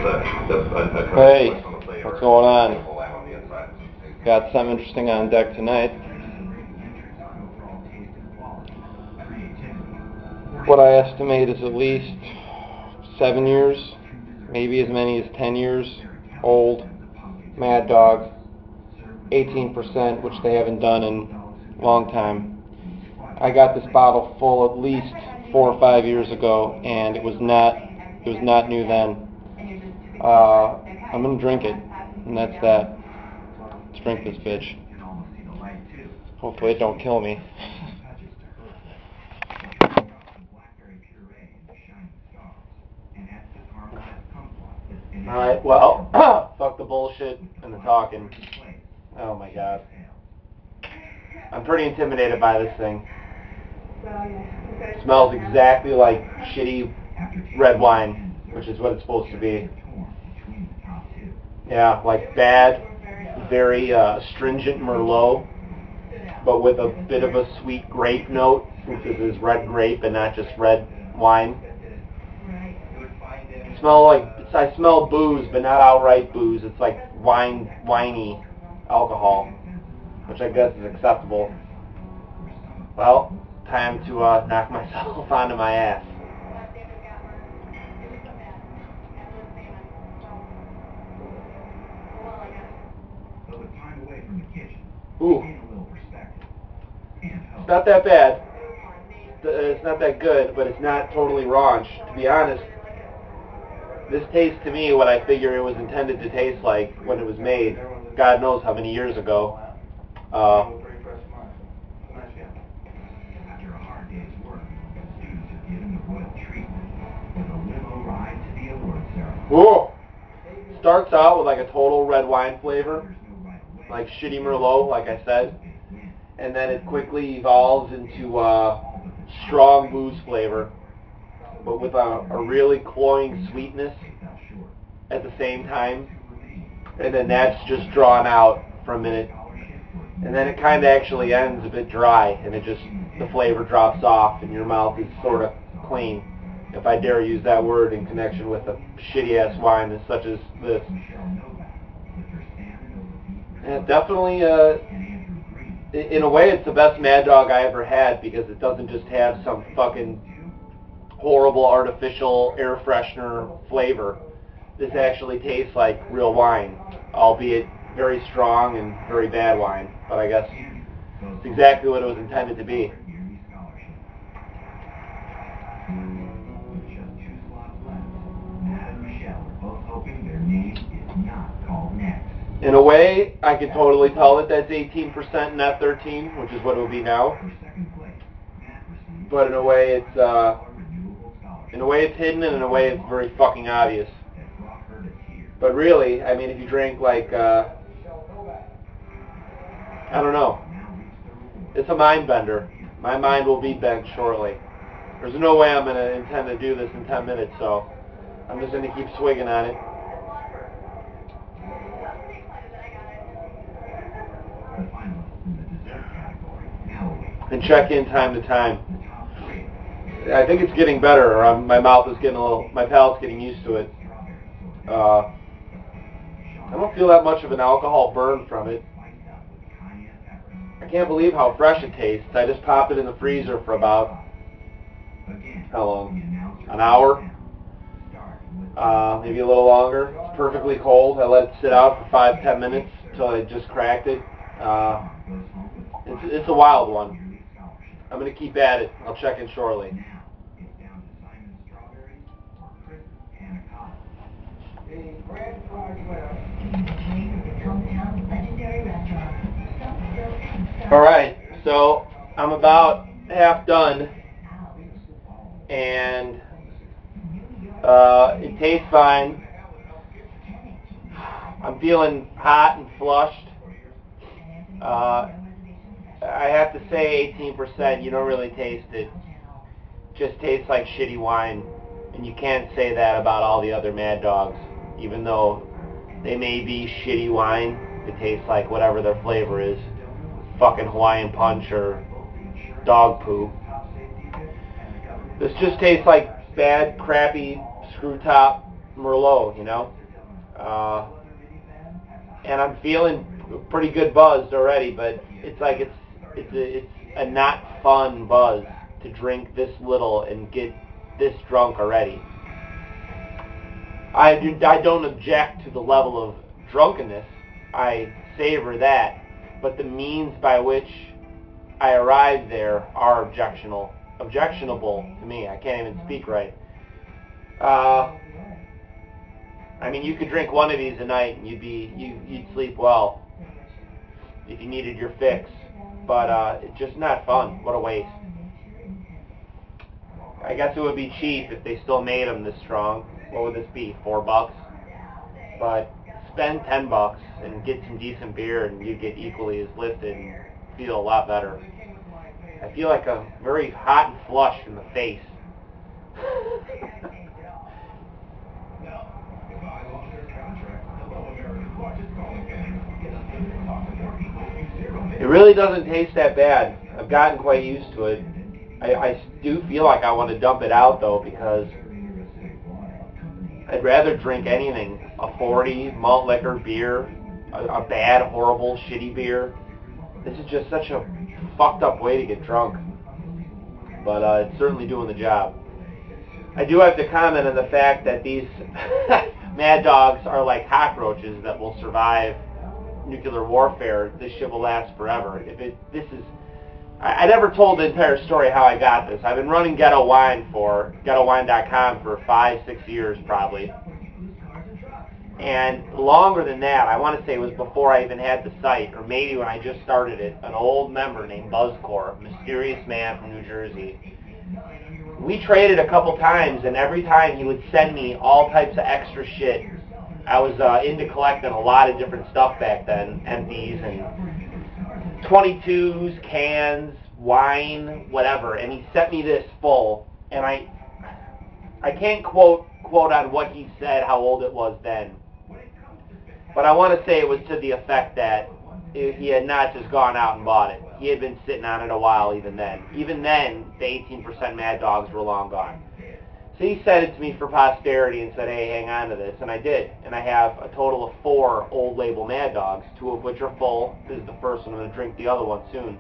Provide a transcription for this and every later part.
Hey, what's going on? Got something interesting on deck tonight. What I estimate is at least 7 years, maybe as many as 10 years old, Mad Dog, 18%, which they haven't done in a long time. I got this bottle full at least 4 or 5 years ago, and it was not new then. I'm gonna drink it, and that's that. Let's drink this bitch. Hopefully it don't kill me. Alright, well, fuck the bullshit and the talking. Oh my god. I'm pretty intimidated by this thing. It smells exactly like shitty red wine, which is what it's supposed to be. Yeah, like bad, very astringent Merlot, but with a bit of a sweet grape note, since this is red grape and not just red wine. I smell booze, but not outright booze. It's like winey alcohol, which I guess is acceptable. Well, time to knock myself onto my ass. Ooh. It's not that bad. It's not that good, but it's not totally raunch. To be honest, this tastes to me what I figure it was intended to taste like when it was made. God knows how many years ago. Whoa! Starts out with like a total red wine flavor, like shitty Merlot, like I said, and then it quickly evolves into strong booze flavor, but with a really cloying sweetness at the same time, and then that's just drawn out for a minute, and then it kind of actually ends a bit dry, and the flavor drops off, and your mouth is sort of clean, if I dare use that word in connection with a shitty-ass wine such as this. And definitely, in a way, it's the best Mad Dog I ever had, because it doesn't just have some fucking horrible artificial air freshener flavor. This actually tastes like real wine, albeit very strong and very bad wine, but I guess it's exactly what it was intended to be. In a way, I can totally tell that that's 18%, not 13, which is what it would be now. But in a way, it's hidden, and in a way, it's very fucking obvious. But really, I mean, if you drink like, I don't know, it's a mind bender. My mind will be bent shortly. There's no way I'm going to intend to do this in 10 minutes, so I'm just going to keep swigging on it. And check in time to time. I think it's getting better, or my mouth is getting my palate's getting used to it. I don't feel that much of an alcohol burn from it. I can't believe how fresh it tastes. I just popped it in the freezer for about, how long? An hour? Maybe a little longer. It's perfectly cold. I let it sit out for 5-10 minutes until I just cracked it. It's a wild one. I'm going to keep at it. I'll check in shortly. Alright, so I'm about half done, and it tastes fine. I'm feeling hot and flushed. I have to say 18%, you don't really taste it. It just tastes like shitty wine. And you can't say that about all the other Mad Dogs. Even though they may be shitty wine, it tastes like whatever their flavor is. Fucking Hawaiian Punch or dog poop. This just tastes like bad, crappy, screw top Merlot, you know. And I'm feeling pretty good buzzed already, but it's like it's a not fun buzz to drink this little and get this drunk already. I don't object to the level of drunkenness. I savor that, but the means by which I arrived there are objectionable to me. I can't even speak right. I mean, you could drink one of these a night and you'd sleep well if you needed your fix, but it's just not fun. What a waste. I guess it would be cheap if they still made them this strong. What would this be? $4? But spend $10 and get some decent beer, and you get equally as lifted and feel a lot better. I feel like I'm very hot and flushed in the face. It really doesn't taste that bad. I've gotten quite used to it. I do feel like I want to dump it out, though, because I'd rather drink anything. A 40 malt liquor beer, a bad, horrible, shitty beer. This is just such a fucked up way to get drunk. But it's certainly doing the job. I do have to comment on the fact that these Mad Dogs are like cockroaches that will survive nuclear warfare. This shit will last forever. I never told the entire story how I got this. I've been running Ghetto Wine for GhettoWine.com for 5-6 years probably. And longer than that, I want to say it was before I even had the site, or maybe when I just started it, an old member named Buzzcore, mysterious man from New Jersey. We traded a couple times, and every time he would send me all types of extra shit. I was into collecting a lot of different stuff back then, empties and 22s, cans, wine, whatever, and he sent me this full, and I can't quote on what he said, how old it was then, but I want to say it was to the effect that he had not just gone out and bought it. He had been sitting on it a while even then. Even then, the 18% Mad Dogs were long gone. So he sent it to me for posterity and said, hey, hang on to this, and I did. And I have a total of 4 old label Mad Dogs, 2 of which are full. This is the first one. I'm going to drink the other one soon.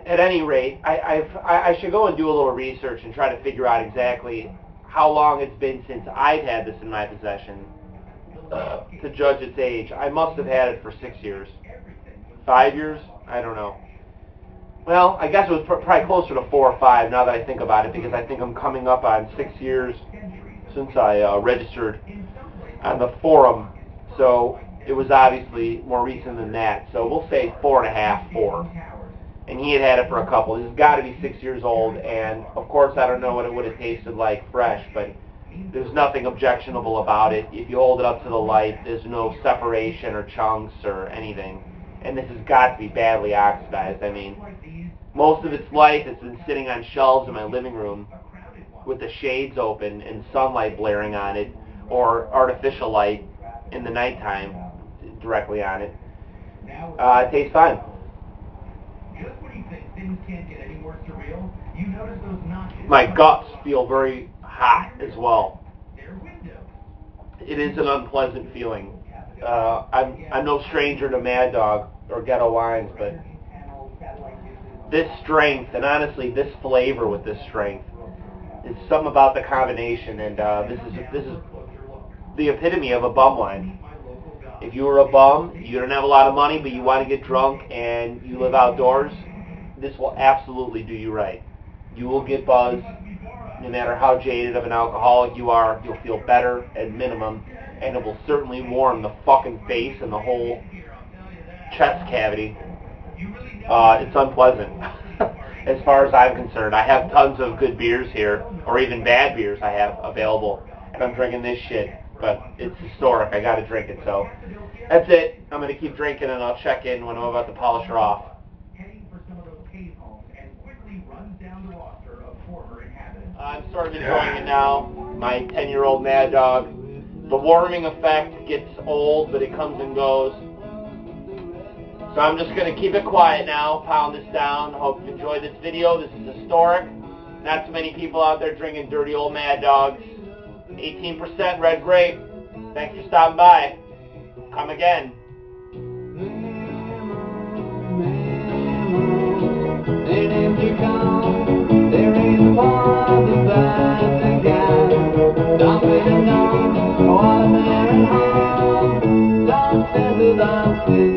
At any rate, I should go and do a little research and try to figure out exactly how long it's been since I've had this in my possession to judge its age. I must have had it for 6 years. 5 years? I don't know. Well, I guess it was probably closer to 4 or 5 now that I think about it, because I think I'm coming up on 6 years since I registered on the forum. So it was obviously more recent than that. So we'll say 4.5, 4. And he had it for a couple. This has got to be 6 years old, and of course I don't know what it would have tasted like fresh, but there's nothing objectionable about it. If you hold it up to the light, there's no separation or chunks or anything. And this has got to be badly oxidized. I mean, most of its life it's been sitting on shelves in my living room with the shades open and sunlight blaring on it, or artificial light in the nighttime directly on it. It tastes fine. My guts feel very hot as well. It is an unpleasant feeling. I'm no stranger to Mad Dog or Ghetto Wines, but this strength, and honestly this flavor with this strength, is something about the combination, and this is the epitome of a bum wine. If you were a bum, you don't have a lot of money, but you want to get drunk and you live outdoors, this will absolutely do you right. You will get buzzed. No matter how jaded of an alcoholic you are, you'll feel better at minimum, and it will certainly warm the fucking face and the whole chest cavity. It's unpleasant. As far as I'm concerned, I have tons of good beers here, or even bad beers I have available, and I'm drinking this shit, but it's historic. I gotta drink it, so that's it. I'm gonna keep drinking, and I'll check in when I'm about to polish her off. I'm sort of enjoying it now. My 10-year-old Mad Dog. The warming effect gets old, but it comes and goes. So I'm just going to keep it quiet now, pound this down. Hope you enjoyed this video. This is historic. Not too many people out there drinking dirty old Mad Dogs. 18% red grape. Thanks for stopping by. Come again. And if you come, there is one to pass again. Dumping and dump, water and home. Don't settle down.